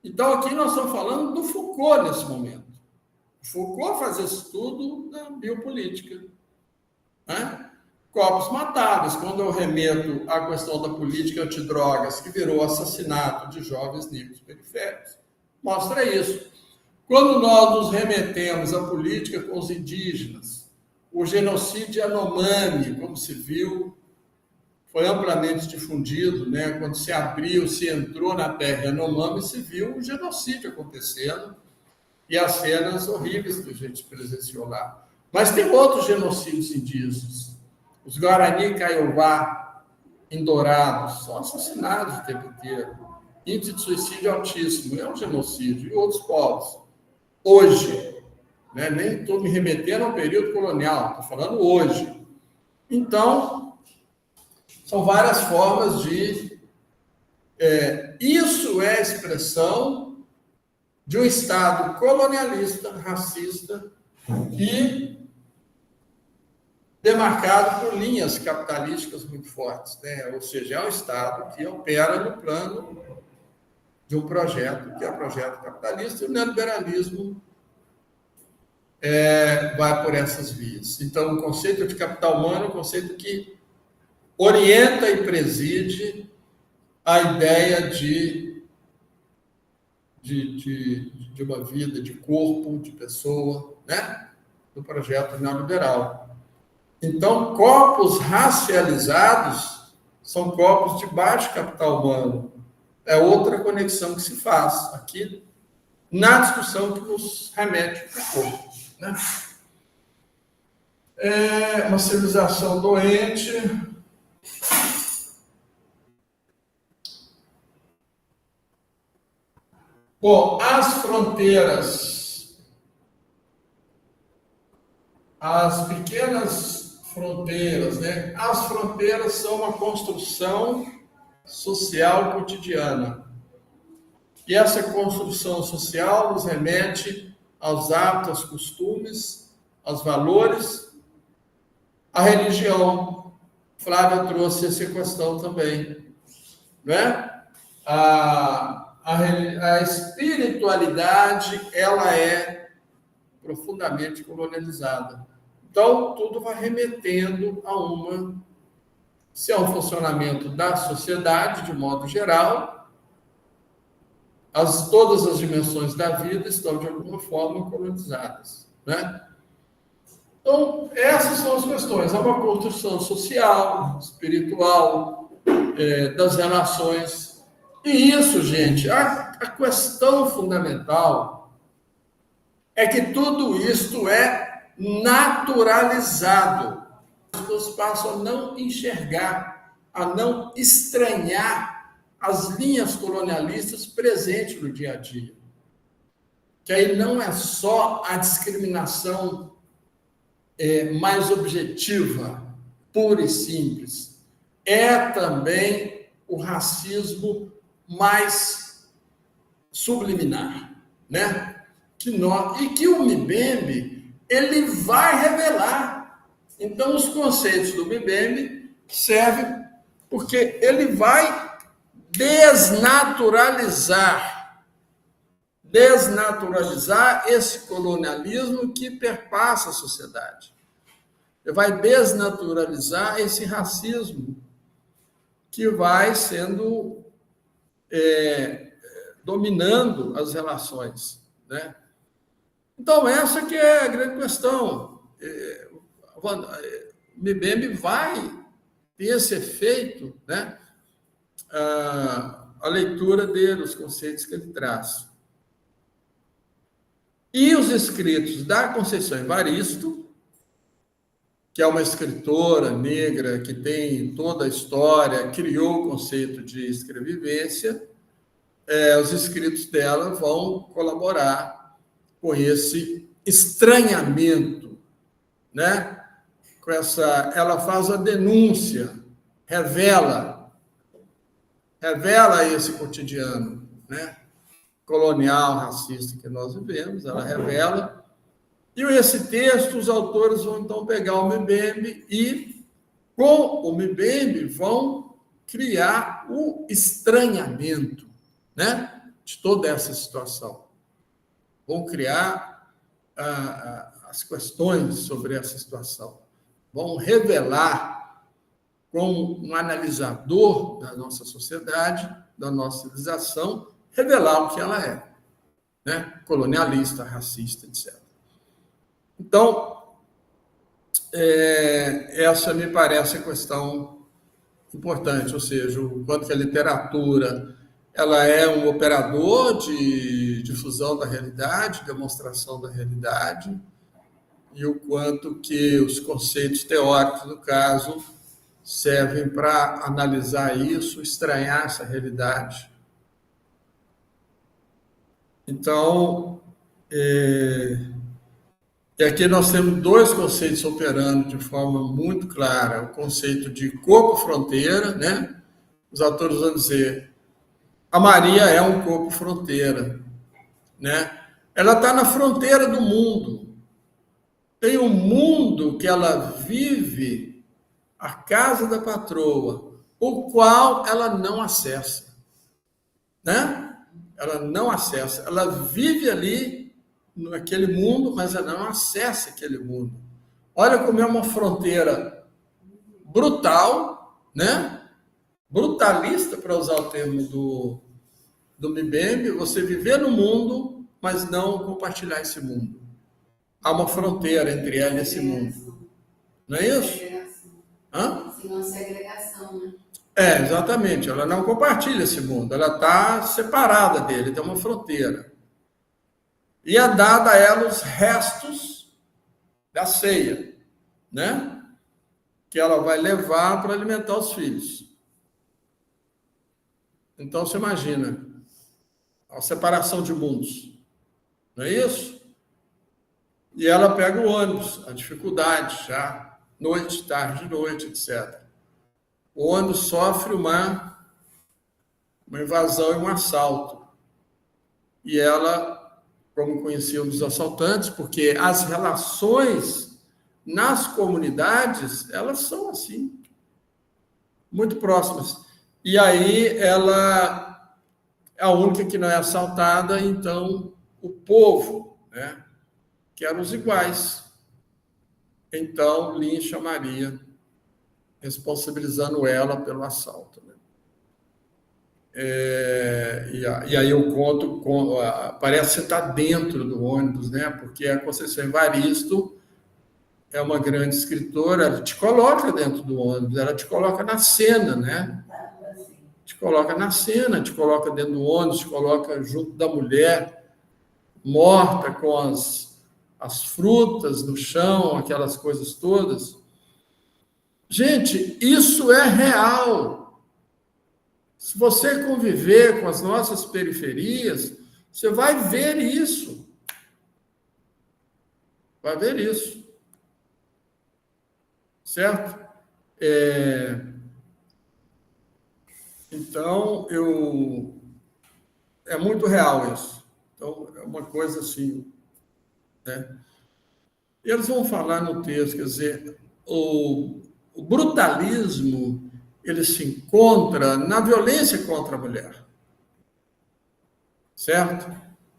Então, aqui nós estamos falando do Foucault nesse momento. Foucault faz esse estudo da biopolítica, né? Corpos matáveis. Quando eu remeto à questão da política antidrogas, que virou assassinato de jovens negros periféricos, mostra isso. Quando nós nos remetemos à política com os indígenas, o genocídio Yanomami, como se viu, foi amplamente difundido, né? Quando se abriu, se entrou na terra Yanomami, se viu um genocídio acontecendo e as cenas horríveis que a gente presenciou lá. Mas tem outros genocídios indígenas. Os Guarani Kaiowá, em Dourados, são assassinados o tempo inteiro. Índice de suicídio altíssimo, é um genocídio. E outros povos. Hoje, né? Nem estou me remetendo ao período colonial, estou falando hoje. Então, são várias formas de... isso é a expressão de um Estado colonialista, racista e demarcado por linhas capitalísticas muito fortes, né? Ou seja, é um Estado que opera no plano de um projeto, que é o projeto capitalista, e o neoliberalismo vai por essas vias. Então, o conceito de capital humano é um conceito que orienta e preside a ideia de uma vida, de corpo, de pessoa, né? Do projeto neoliberal. Então, corpos racializados são corpos de baixo capital humano. É outra conexão que se faz aqui na discussão que nos remete para o corpo, né? É uma civilização doente. Bom, as fronteiras, as pequenas fronteiras, né? As fronteiras são uma construção social cotidiana. E essa construção social nos remete aos hábitos, aos costumes, aos valores, à religião. Flávia trouxe essa questão também, né? A espiritualidade, ela é profundamente colonializada. Então, tudo vai remetendo a se é um funcionamento da sociedade, de modo geral, todas as dimensões da vida estão, de alguma forma, colonizadas, né? Então, essas são as questões. É uma construção social, espiritual, das relações. E isso, gente, a questão fundamental é que tudo isto é naturalizado. As pessoas passam a não enxergar, a não estranhar as linhas colonialistas presentes no dia a dia. Que aí não é só a discriminação mais objetiva, pura e simples. É também o racismo mais subliminar, né? e que o Mbembe ele vai revelar. Então, os conceitos do Mbembe servem porque ele vai desnaturalizar esse colonialismo que perpassa a sociedade. Ele vai desnaturalizar esse racismo que vai sendo dominando as relações, né? Então, essa que é a grande questão. Mbembe vai ter esse efeito, né? A leitura dele, os conceitos que ele traz. E os escritos da Conceição Evaristo, que é uma escritora negra que tem toda a história, criou o conceito de escrevivência, os escritos dela vão colaborar com esse estranhamento, né? Ela faz a denúncia, revela esse cotidiano, né? Colonial, racista que nós vivemos, ela revela. E esse texto, os autores vão então pegar o Mbembe e, com o Mbembe, vão criar o estranhamento, né, de toda essa situação. Vão criar as questões sobre essa situação. Vão revelar, como um analisador da nossa sociedade, da nossa civilização, revelar o que ela é, né? Colonialista, racista, etc. Então, essa me parece a questão importante, ou seja, o quanto que a literatura ela é um operador de difusão da realidade, demonstração da realidade, e o quanto que os conceitos teóricos, no caso, servem para analisar isso, estranhar essa realidade. Então, e aqui nós temos dois conceitos operando de forma muito clara. O conceito de corpo-fronteira, né? Os autores vão dizer, a Maria é um corpo-fronteira, né? Ela está na fronteira do mundo. Tem um mundo que ela vive, a casa da patroa, o qual ela não acessa, né? Ela não acessa, ela vive ali naquele mundo, mas ela não acessa aquele mundo. Olha como é uma fronteira brutal, né? Brutalista, para usar o termo do Mbembe, você viver no mundo, mas não compartilhar esse mundo. Há uma fronteira entre ela e esse mundo. Não é isso? Hã? Sim, uma segregação, né? Exatamente. Ela não compartilha esse mundo. Ela está separada dele, tem uma fronteira. E é dada a ela os restos da ceia, né? Que ela vai levar para alimentar os filhos. Então, você imagina a separação de mundos. Não é isso? E ela pega o ônibus, a dificuldade já, noite, tarde, noite, etc. O ônibus sofre uma invasão e um assalto. E ela, como conhecia um dos assaltantes, porque as relações nas comunidades, elas são assim, muito próximas. E aí ela é a única que não é assaltada, então o povo, né, que eram os iguais, então lincha Maria, responsabilizando ela pelo assalto, né? E aí eu conto, parece que você está dentro do ônibus, né? Porque a Conceição Evaristo é uma grande escritora, ela te coloca dentro do ônibus, ela te coloca na cena, né? Te coloca na cena, te coloca dentro do ônibus, te coloca junto da mulher morta com as frutas no chão, aquelas coisas todas. Gente, isso é real. Se você conviver com as nossas periferias, você vai ver isso. Vai ver isso. Certo? Então, é muito real isso. Então, é uma coisa assim, né? Eles vão falar no texto, quer dizer, o brutalismo, ele se encontra na violência contra a mulher. Certo?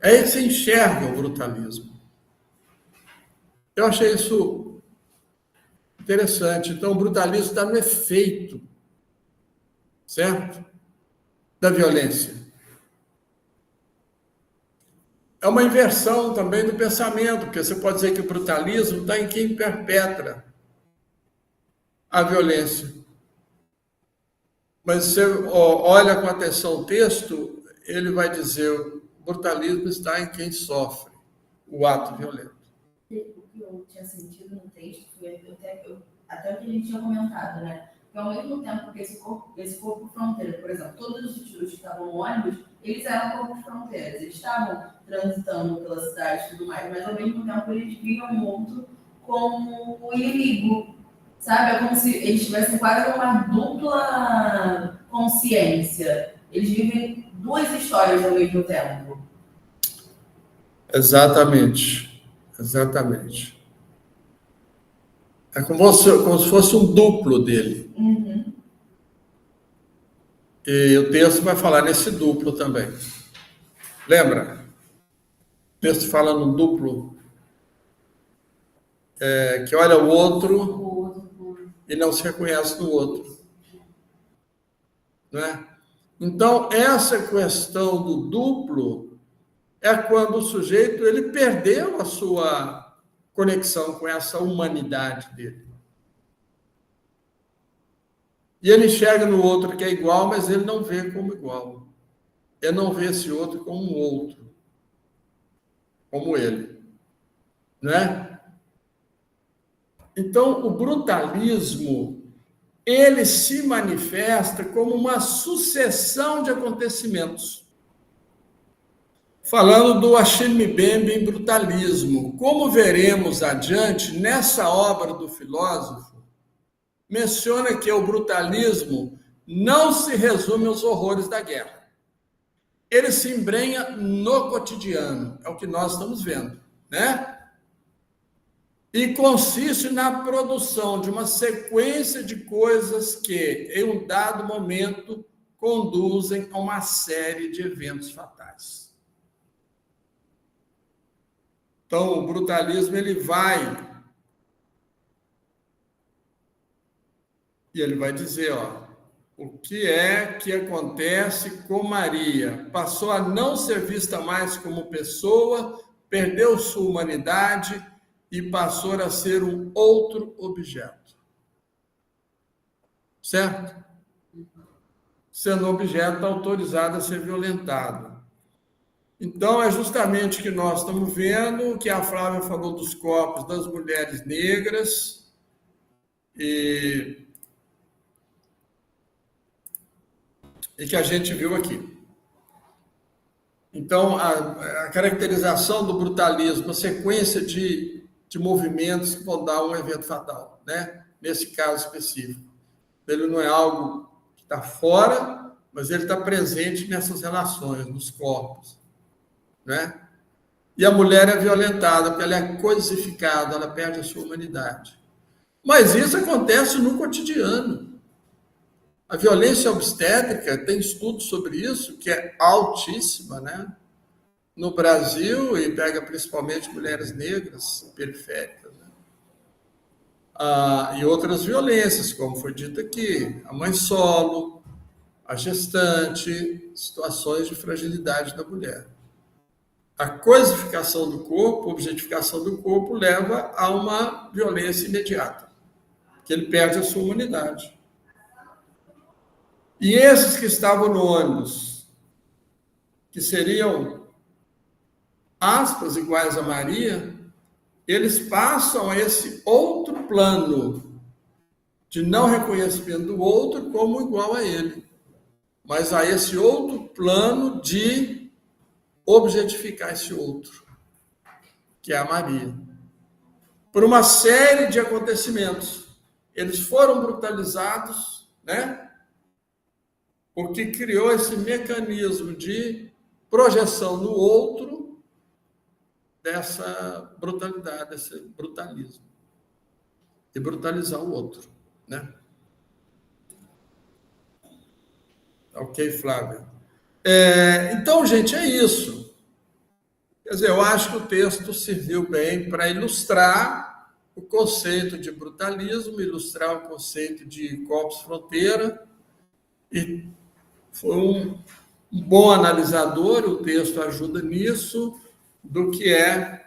Aí você enxerga o brutalismo. Eu achei isso interessante. Então, o brutalismo está no efeito, certo? Da violência. É uma inversão também do pensamento, porque você pode dizer que o brutalismo está em quem perpetra a violência. Mas você olha com atenção o texto, ele vai dizer o brutalismo está em quem sofre o ato violento. O que eu tinha sentido no texto foi até o que a gente tinha comentado, né? Que ao mesmo tempo que esse corpo fronteira, por exemplo, todos os títulos que estavam no ônibus, eles eram corpos fronteiras, eles estavam transitando pela cidade e tudo mais, mas ao mesmo tempo eles viam o outro como o inimigo, sabe? É como se eles tivessem quase uma dupla consciência. Eles vivem duas histórias ao mesmo tempo. Exatamente. É como se fosse um duplo dele. Uhum. E o texto vai falar nesse duplo também. Lembra? O texto fala no duplo, que olha o outro e não se reconhece no outro. Não é? Então, essa questão do duplo é quando o sujeito ele perdeu a sua conexão com essa humanidade dele. E ele enxerga no outro que é igual, mas ele não vê como igual. Ele não vê esse outro como um outro, como ele. Não é? Então, o brutalismo, ele se manifesta como uma sucessão de acontecimentos. Falando do Achille Mbembe em Brutalismo, como veremos adiante, nessa obra do filósofo, menciona que o brutalismo não se resume aos horrores da guerra. Ele se embrenha no cotidiano, é o que nós estamos vendo, né? E consiste na produção de uma sequência de coisas que, em um dado momento, conduzem a uma série de eventos fatais. Então, o brutalismo, ele vai dizer, o que é que acontece com Maria? Passou a não ser vista mais como pessoa, perdeu sua humanidade e passou a ser um outro objeto. Certo? Sendo objeto autorizado a ser violentado. Então, é justamente o que nós estamos vendo, que a Flávia falou dos corpos das mulheres negras, e que a gente viu aqui. Então, a caracterização do brutalismo, a sequência de movimentos que vão dar um evento fatal, né? Nesse caso específico. Ele não é algo que está fora, mas ele está presente nessas relações, nos corpos. Né? E a mulher é violentada, porque ela é coisificada, ela perde a sua humanidade. Mas isso acontece no cotidiano. A violência obstétrica, tem estudos sobre isso, que é altíssima, né? No Brasil, e pega principalmente mulheres negras, periféricas. Né? E outras violências, como foi dito aqui, a mãe solo, a gestante, situações de fragilidade da mulher. A coisificação do corpo, a objetificação do corpo, leva a uma violência imediata, que ele perde a sua humanidade. E esses que estavam no ônibus, que seriam, aspas, iguais a Maria, eles passam a esse outro plano de não reconhecimento do outro como igual a ele, mas a esse outro plano de objetificar esse outro, que é a Maria. Por uma série de acontecimentos. Eles foram brutalizados, né? Porque criou esse mecanismo de projeção no outro dessa brutalidade, desse brutalismo. E brutalizar o outro, né? Ok, Flávia? Então, gente, é isso. Quer dizer, eu acho que o texto serviu bem para ilustrar o conceito de brutalismo, ilustrar o conceito de corpus fronteira, e foi um bom analisador, o texto ajuda nisso, do que é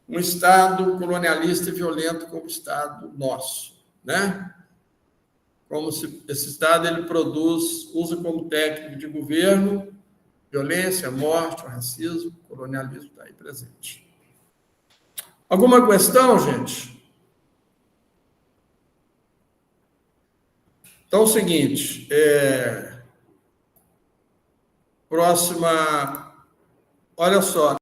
um Estado colonialista e violento como o Estado nosso, né? Como se esse Estado ele usa como técnico de governo violência, morte, o racismo, o colonialismo está aí presente. Alguma questão, gente? Então é o seguinte, próxima, olha só,